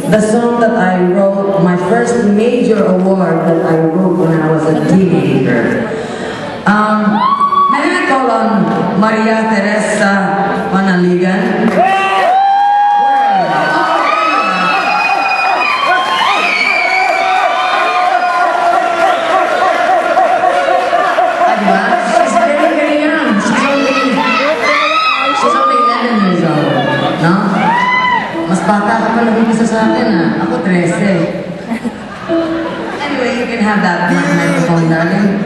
The song that I wrote, my first major award that I wrote when I was a teenager. May I call on Maria Teresa Panaligan? She's very, very young. She's only 11 years old. No? Mas bata ka pa lang isa sa akin, ah. Ako 13. Anyway, you can have that microphone, darling.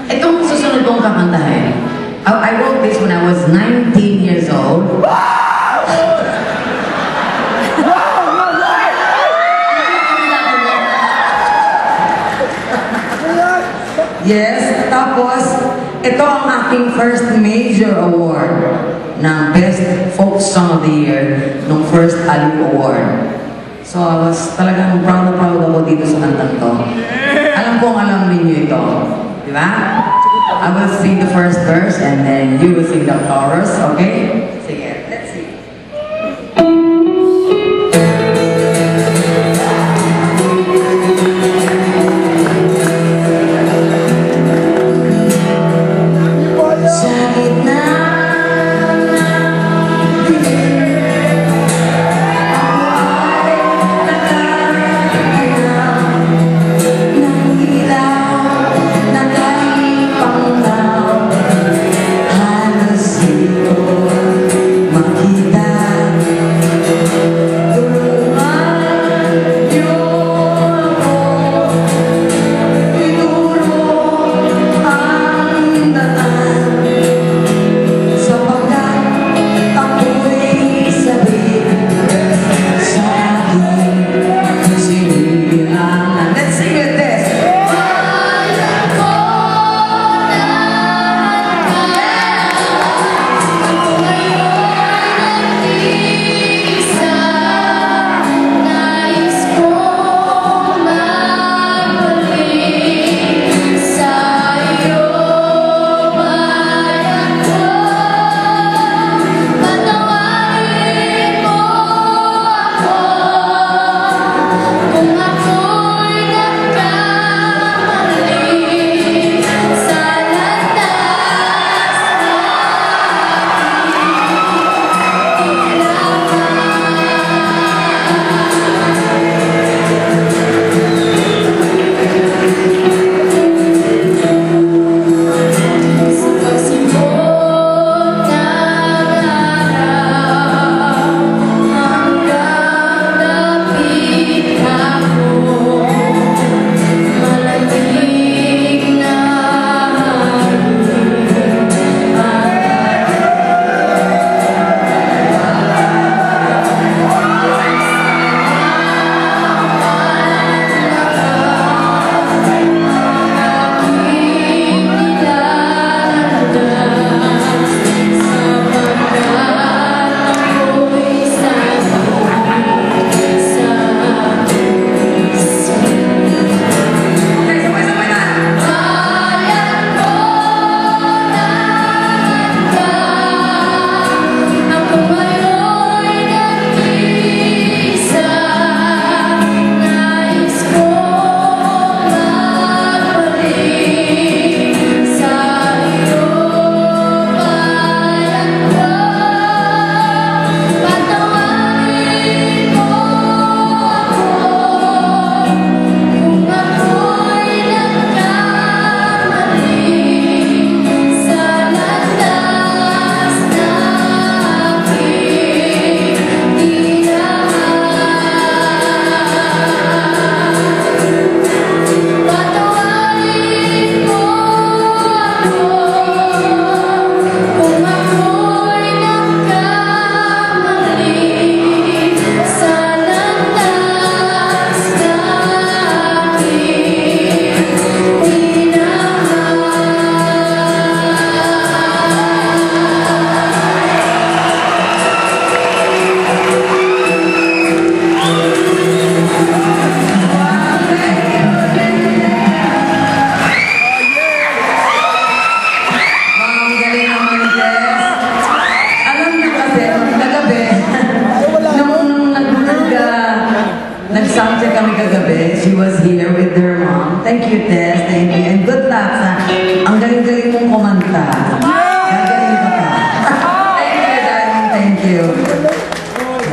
Itong susunod kong kakantahin, I wrote this when I was 19 years old. Yes, tapos, ito ang aking first major award ng Best Folk Song of the Year nung first Aliw Award. So I was talagang proud ako dito sa kantang to. Alam kong alam ninyo ito. Di ba? I will sing the first verse and then you will sing the chorus, okay? Sige, let's see.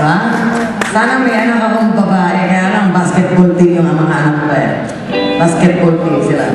Diba? Sana may anak akong babae, kaya lang basketball team yung mga anak ko eh. Basketball team sila.